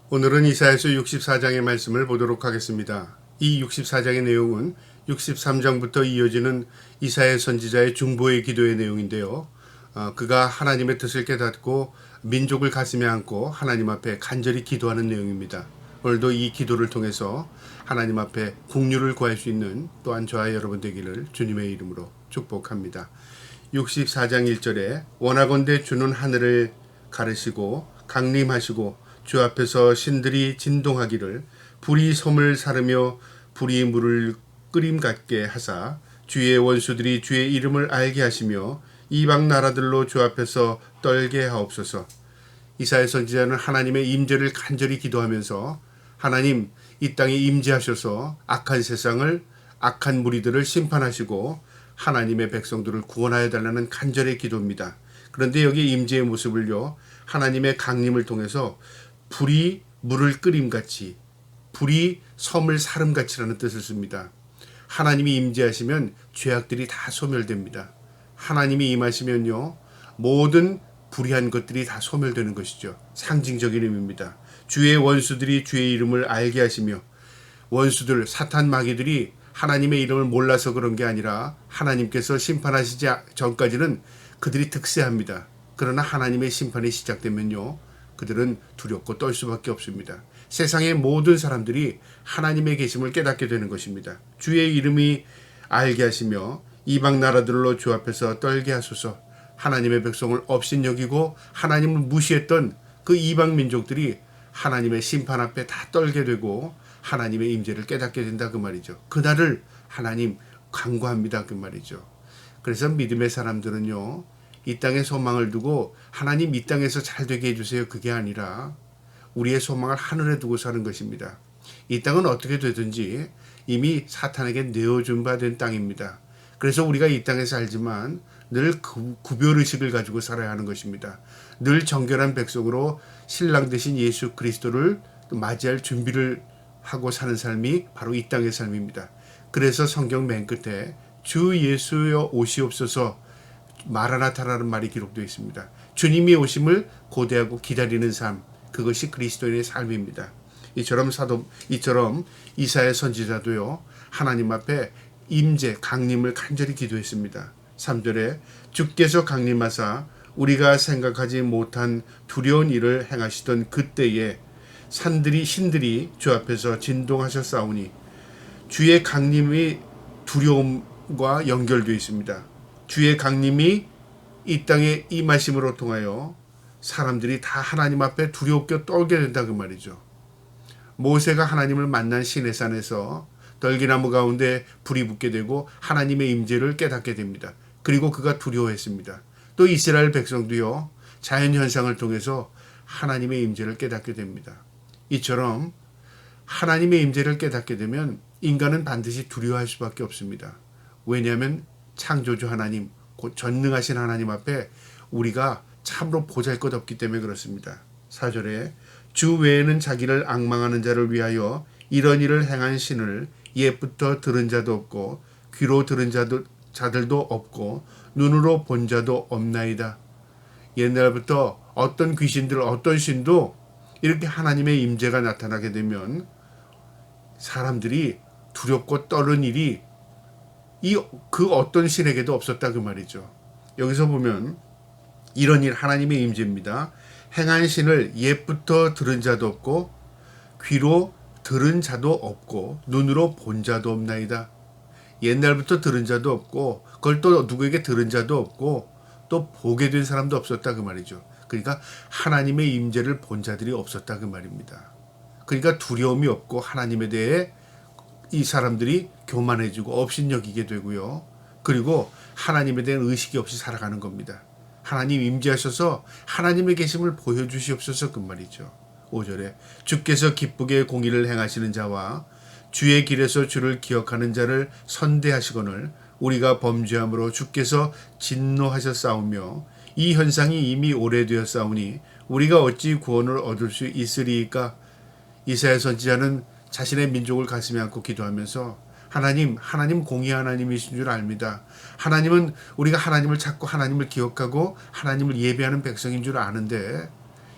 오늘은 이사야서 64장의 말씀을 보도록 하겠습니다. 이 64장의 내용은 63장부터 이어지는 이사야 선지자의 중보의 기도의 내용인데요. 그가 하나님의 뜻을 깨닫고 민족을 가슴에 안고 하나님 앞에 간절히 기도하는 내용입니다. 오늘도 이 기도를 통해서 하나님 앞에 긍휼을 구할 수 있는 또한 저와 여러분 되기를 주님의 이름으로 축복합니다. 64장 1절에 원하건대 주는 하늘을 가르시고 강림하시고 주 앞에서 신들이 진동하기를 불이 섬을 사르며 불이 물을 끓임 같게 하사 주의 원수들이 주의 이름을 알게 하시며 이방 나라들로 주 앞에서 떨게 하옵소서. 이사야 선지자는 하나님의 임재를 간절히 기도하면서 하나님 이 땅에 임재하셔서 악한 세상을 악한 무리들을 심판하시고 하나님의 백성들을 구원하여 달라는 간절의 기도입니다. 그런데 여기 임재의 모습을요, 하나님의 강림을 통해서 불이 물을 끓임같이, 불이 섬을 사름같이라는 뜻을 씁니다. 하나님이 임재하시면 죄악들이 다 소멸됩니다. 하나님이 임하시면요, 모든 불의한 것들이 다 소멸되는 것이죠. 상징적인 의미입니다. 주의 원수들이 주의 이름을 알게 하시며, 원수들, 사탄 마귀들이 하나님의 이름을 몰라서 그런 게 아니라 하나님께서 심판하시지 전까지는 그들이 득세합니다. 그러나 하나님의 심판이 시작되면요, 그들은 두렵고 떨 수밖에 없습니다. 세상의 모든 사람들이 하나님의 계심을 깨닫게 되는 것입니다. 주의 이름이 알게 하시며 이방 나라들로 주 앞에서 떨게 하소서. 하나님의 백성을 업신여기고 하나님을 무시했던 그 이방 민족들이 하나님의 심판 앞에 다 떨게 되고 하나님의 임재를 깨닫게 된다 그 말이죠. 그날을 하나님 간구합니다 그 말이죠. 그래서 믿음의 사람들은요, 이 땅에 소망을 두고 하나님 이 땅에서 잘 되게 해주세요, 그게 아니라 우리의 소망을 하늘에 두고 사는 것입니다. 이 땅은 어떻게 되든지 이미 사탄에게 내어준 바 된 땅입니다. 그래서 우리가 이 땅에 살지만 늘 구별의식을 가지고 살아야 하는 것입니다. 늘 정결한 백성으로 신랑 되신 예수 그리스도를 맞이할 준비를 하고 사는 삶이 바로 이 땅의 삶입니다. 그래서 성경 맨 끝에 주 예수여 오시옵소서 마라나타라는 말이 기록되어 있습니다. 주님이 오심을 고대하고 기다리는 삶, 그것이 그리스도인의 삶입니다. 이처럼 이사야 선지자도요, 하나님 앞에 임재, 강림을 간절히 기도했습니다. 3절에 주께서 강림하사 우리가 생각하지 못한 두려운 일을 행하시던 그때에 신들이 주 앞에서 진동하셨사오니, 주의 강림이 두려움과 연결되어 있습니다. 주의 강림이 이 땅에 임하심으로 통하여 사람들이 다 하나님 앞에 두렵게 떨게 된다 그 말이죠. 모세가 하나님을 만난 시내산에서 떨기나무 가운데 불이 붙게 되고 하나님의 임재를 깨닫게 됩니다. 그리고 그가 두려워했습니다. 또 이스라엘 백성도요, 자연현상을 통해서 하나님의 임재를 깨닫게 됩니다. 이처럼 하나님의 임재를 깨닫게 되면 인간은 반드시 두려워할 수밖에 없습니다. 왜냐하면 창조주 하나님, 곧 전능하신 하나님 앞에 우리가 참으로 보잘것없기 때문에 그렇습니다. 4절에 주 외에는 자기를 앙망하는 자를 위하여 이런 일을 행한 신을 옛부터 들은 자도 없고 귀로 들은 자들도 없고 눈으로 본 자도 없나이다. 옛날부터 어떤 귀신들, 어떤 신도 이렇게 하나님의 임재가 나타나게 되면 사람들이 두렵고 떨는 일이 그 어떤 신에게도 없었다 그 말이죠. 여기서 보면 이런 일, 하나님의 임재입니다. 행한 신을 옛부터 들은 자도 없고 귀로 들은 자도 없고 눈으로 본 자도 없나이다. 옛날부터 들은 자도 없고 그걸 또 누구에게 들은 자도 없고 또 보게 된 사람도 없었다 그 말이죠. 그러니까 하나님의 임재를 본 자들이 없었다 그 말입니다. 그러니까 두려움이 없고 하나님에 대해 이 사람들이 교만해지고 업신여기게 되고요. 그리고 하나님에 대한 의식이 없이 살아가는 겁니다. 하나님 임재하셔서 하나님의 계심을 보여주시옵소서 그 말이죠. 5절에 주께서 기쁘게 공의를 행하시는 자와 주의 길에서 주를 기억하는 자를 선대하시거늘 우리가 범죄함으로 주께서 진노하셨사오며 이 현상이 이미 오래되었사오니 우리가 어찌 구원을 얻을 수 있으리이까. 이사야 선지자는 자신의 민족을 가슴에 안고 기도하면서 하나님 공의 하나님이신 줄 압니다. 하나님은 우리가 하나님을 찾고 하나님을 기억하고 하나님을 예배하는 백성인 줄 아는데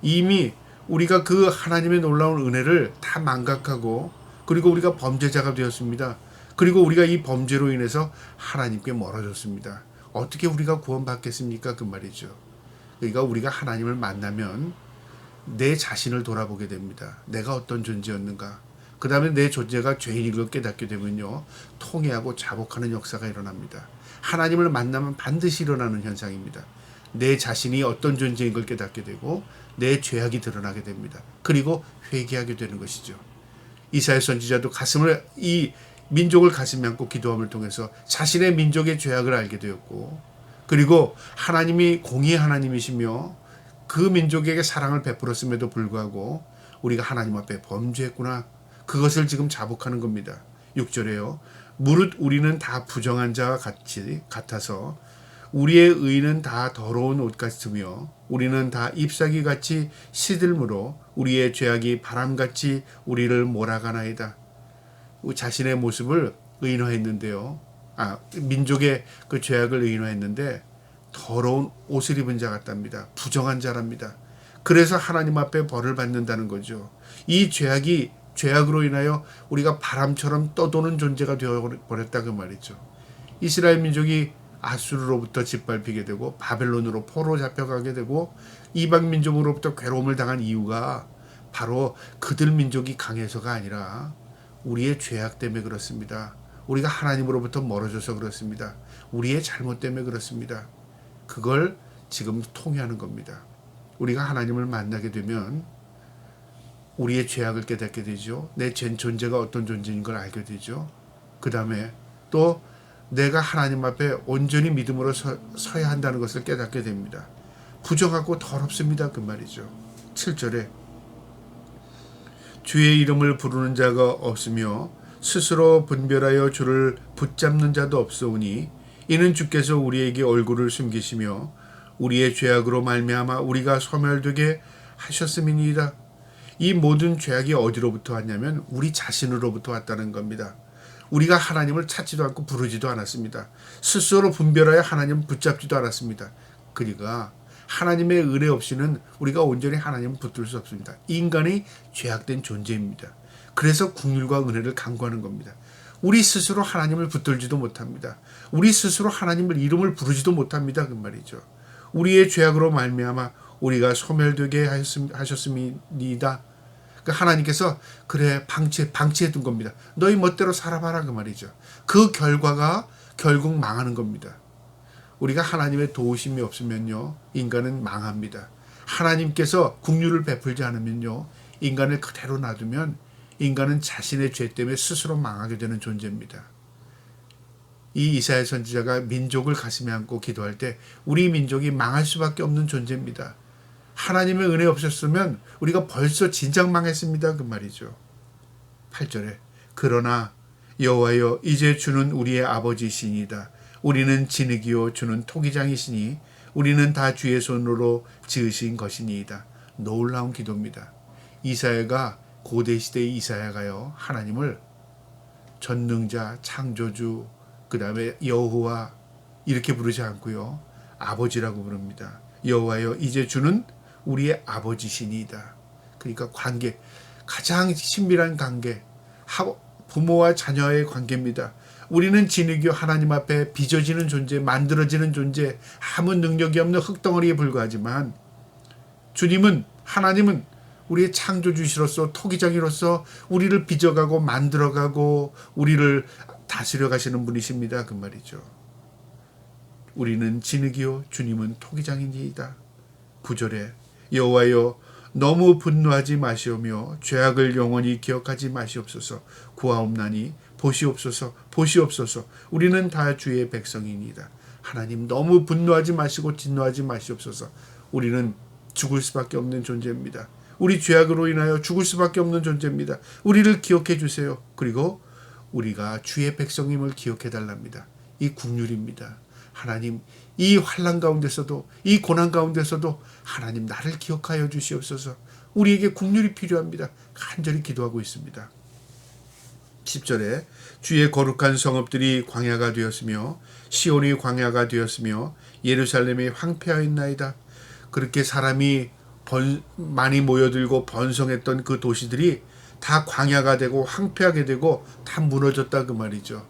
이미 우리가 그 하나님의 놀라운 은혜를 다 망각하고 그리고 우리가 범죄자가 되었습니다. 그리고 우리가 이 범죄로 인해서 하나님께 멀어졌습니다. 어떻게 우리가 구원받겠습니까? 그 말이죠. 그러니까 우리가 하나님을 만나면 내 자신을 돌아보게 됩니다. 내가 어떤 존재였는가. 그 다음에 내 존재가 죄인인 걸 깨닫게 되면요, 통회하고 자복하는 역사가 일어납니다. 하나님을 만나면 반드시 일어나는 현상입니다. 내 자신이 어떤 존재인 걸 깨닫게 되고 내 죄악이 드러나게 됩니다. 그리고 회개하게 되는 것이죠. 이사야 선지자도 이 민족을 가슴에 안고 기도함을 통해서 자신의 민족의 죄악을 알게 되었고, 그리고 하나님이 공의의 하나님이시며 그 민족에게 사랑을 베풀었음에도 불구하고 우리가 하나님 앞에 범죄했구나, 그것을 지금 자복하는 겁니다. 6절에요. 무릇 우리는 다 부정한 자와 같아서 우리의 의는 다 더러운 옷 같으며 우리는 다 잎사귀 같이 시들므로 우리의 죄악이 바람같이 우리를 몰아가나이다. 자신의 모습을 의인화했는데요. 민족의 그 죄악을 의인화했는데 더러운 옷을 입은 자 같답니다. 부정한 자랍니다. 그래서 하나님 앞에 벌을 받는다는 거죠. 이 죄악으로 인하여 우리가 바람처럼 떠도는 존재가 되어버렸다 그 말이죠. 이스라엘 민족이 아수르로부터 짓밟히게 되고 바벨론으로 포로 잡혀가게 되고 이방 민족으로부터 괴로움을 당한 이유가 바로 그들 민족이 강해서가 아니라 우리의 죄악 때문에 그렇습니다. 우리가 하나님으로부터 멀어져서 그렇습니다. 우리의 잘못 때문에 그렇습니다. 그걸 지금 통회하는 겁니다. 우리가 하나님을 만나게 되면 우리의 죄악을 깨닫게 되죠. 내 존재가 어떤 존재인 걸 알게 되죠. 그 다음에 또 내가 하나님 앞에 온전히 믿음으로 서야 한다는 것을 깨닫게 됩니다. 부정하고 더럽습니다. 그 말이죠. 7절에 주의 이름을 부르는 자가 없으며 스스로 분별하여 주를 붙잡는 자도 없사오니 이는 주께서 우리에게 얼굴을 숨기시며 우리의 죄악으로 말미암아 우리가 소멸되게 하셨음이니이다. 이 모든 죄악이 어디로부터 왔냐면 우리 자신으로부터 왔다는 겁니다. 우리가 하나님을 찾지도 않고 부르지도 않았습니다. 스스로 분별하여 하나님을 붙잡지도 않았습니다. 그러니까 하나님의 은혜 없이는 우리가 온전히 하나님을 붙들 수 없습니다. 인간이 죄악된 존재입니다. 그래서 긍휼과 은혜를 간구하는 겁니다. 우리 스스로 하나님을 붙들지도 못합니다. 우리 스스로 하나님을 이름을 부르지도 못합니다. 그 말이죠. 우리의 죄악으로 말미암아 우리가 소멸되게 하셨음이니이다. 하나님께서 그래 방치해 둔 겁니다. 너희 멋대로 살아봐라 그 말이죠. 그 결과가 결국 망하는 겁니다. 우리가 하나님의 도우심이 없으면요, 인간은 망합니다. 하나님께서 긍휼을 베풀지 않으면요, 인간을 그대로 놔두면 인간은 자신의 죄 때문에 스스로 망하게 되는 존재입니다. 이 이사야 선지자가 민족을 가슴에 안고 기도할 때 우리 민족이 망할 수밖에 없는 존재입니다. 하나님의 은혜 없었으면 우리가 벌써 진작 망했습니다. 그 말이죠. 8절에 그러나 여호와여 이제 주는 우리의 아버지시니이다. 우리는 진흙이요 주는 토기장이시니 우리는 다 주의 손으로 지으신 것이니이다. 놀라운 기도입니다. 이사야가 고대 시대의 이사야가요, 하나님을 전능자, 창조주, 그 다음에 여호와 이렇게 부르지 않고요, 아버지라고 부릅니다. 여호와여 이제 주는 우리의 아버지시니이다. 그러니까 관계, 가장 친밀한 관계, 부모와 자녀의 관계입니다. 우리는 진흙이요 하나님 앞에 빚어지는 존재, 만들어지는 존재, 아무 능력이 없는 흙덩어리에 불과하지만 하나님은 우리의 창조주시로서 토기장이로서 우리를 빚어가고 만들어가고 우리를 다스려 가시는 분이십니다. 그 말이죠. 우리는 진흙이요 주님은 토기장이니이다. 9절에 여호와여 너무 분노하지 마시오며 죄악을 영원히 기억하지 마시옵소서. 구하옵나니 보시옵소서. 우리는 다 주의 백성이니이다. 하나님 너무 분노하지 마시고 진노하지 마시옵소서. 우리는 죽을 수밖에 없는 존재입니다. 우리 죄악으로 인하여 죽을 수밖에 없는 존재입니다. 우리를 기억해 주세요. 그리고 우리가 주의 백성임을 기억해 달랍니다. 이 긍휼입니다. 하나님 이 환난 가운데서도 이 고난 가운데서도 하나님 나를 기억하여 주시옵소서. 우리에게 긍휼이 필요합니다. 간절히 기도하고 있습니다. 10절에 주의 거룩한 성읍들이 광야가 되었으며 시온이 광야가 되었으며 예루살렘이 황폐하였나이다. 그렇게 사람이 많이 모여들고 번성했던 그 도시들이 다 광야가 되고 황폐하게 되고 다 무너졌다 그 말이죠.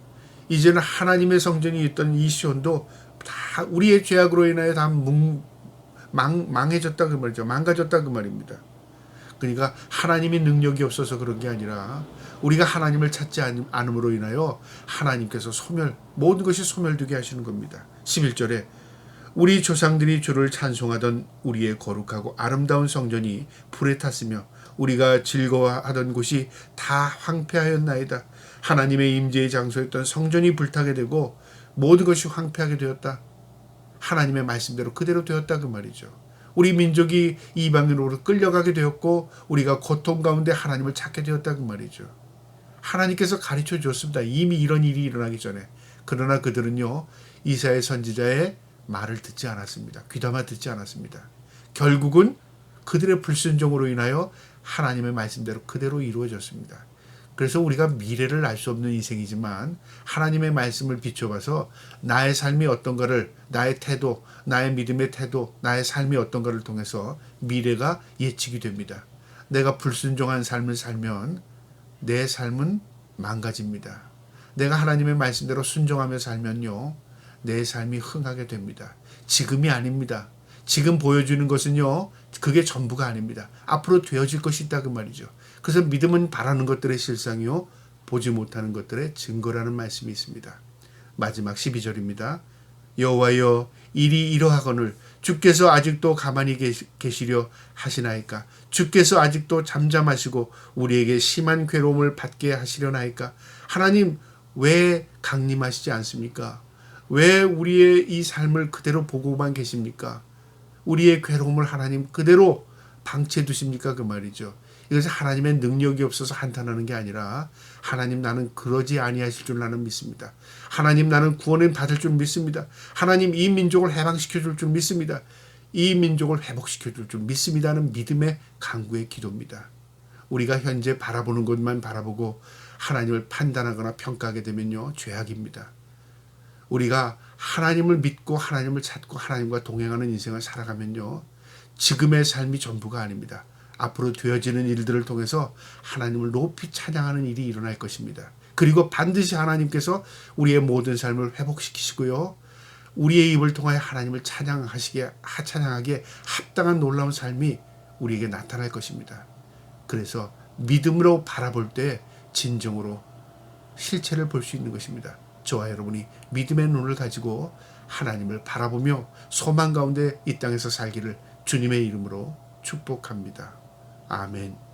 이제는 하나님의 성전이 있던 이 시온도 다 우리의 죄악으로 인하여 다 망해졌다 그 말이죠. 망가졌다 그 말입니다. 그러니까 하나님이 능력이 없어서 그런 게 아니라 우리가 하나님을 찾지 않음으로 인하여 하나님께서 모든 것이 소멸되게 하시는 겁니다. 11절에 우리 조상들이 주를 찬송하던 우리의 거룩하고 아름다운 성전이 불에 탔으며 우리가 즐거워하던 곳이 다 황폐하였나이다. 하나님의 임재의 장소였던 성전이 불타게 되고 모든 것이 황폐하게 되었다. 하나님의 말씀대로 그대로 되었다 그 말이죠. 우리 민족이 이방인으로 끌려가게 되었고 우리가 고통 가운데 하나님을 찾게 되었다 그 말이죠. 하나님께서 가르쳐 주었습니다. 이미 이런 일이 일어나기 전에. 그러나 그들은요, 이사야 선지자의 말을 듣지 않았습니다. 귀담아 듣지 않았습니다. 결국은 그들의 불순종으로 인하여 하나님의 말씀대로 그대로 이루어졌습니다. 그래서 우리가 미래를 알 수 없는 인생이지만 하나님의 말씀을 비춰봐서 나의 삶이 어떤가를, 나의 태도, 나의 믿음의 태도, 나의 삶이 어떤가를 통해서 미래가 예측이 됩니다. 내가 불순종한 삶을 살면 내 삶은 망가집니다. 내가 하나님의 말씀대로 순종하며 살면요, 내 삶이 흥하게 됩니다. 지금이 아닙니다. 지금 보여주는 것은요, 그게 전부가 아닙니다. 앞으로 되어질 것이 있다 그 말이죠. 그래서 믿음은 바라는 것들의 실상이요, 보지 못하는 것들의 증거라는 말씀이 있습니다. 마지막 12절입니다. 여호와여, 일이 이러하거늘 주께서 아직도 가만히 계시려 하시나이까? 주께서 아직도 잠잠하시고 우리에게 심한 괴로움을 받게 하시려나이까? 하나님 왜 강림하시지 않습니까? 왜 우리의 이 삶을 그대로 보고만 계십니까? 우리의 괴로움을 하나님 그대로 방치해 두십니까? 그 말이죠. 이것은 하나님의 능력이 없어서 한탄하는 게 아니라 하나님 나는 그러지 아니하실 줄 나는 믿습니다. 하나님 나는 구원을 받을 줄 믿습니다. 하나님 이 민족을 해방시켜 줄 줄 믿습니다. 이 민족을 회복시켜 줄 줄 믿습니다는 믿음의 간구의 기도입니다. 우리가 현재 바라보는 것만 바라보고 하나님을 판단하거나 평가하게 되면요, 죄악입니다. 우리가 하나님을 믿고 하나님을 찾고 하나님과 동행하는 인생을 살아가면요, 지금의 삶이 전부가 아닙니다. 앞으로 되어지는 일들을 통해서 하나님을 높이 찬양하는 일이 일어날 것입니다. 그리고 반드시 하나님께서 우리의 모든 삶을 회복시키시고요, 우리의 입을 통하여 하나님을 찬양하기에 합당한 놀라운 삶이 우리에게 나타날 것입니다. 그래서 믿음으로 바라볼 때 진정으로 실체를 볼 수 있는 것입니다. 저와 여러분이 믿음의 눈을 가지고 하나님을 바라보며 소망 가운데 이 땅에서 살기를 주님의 이름으로 축복합니다. 아멘.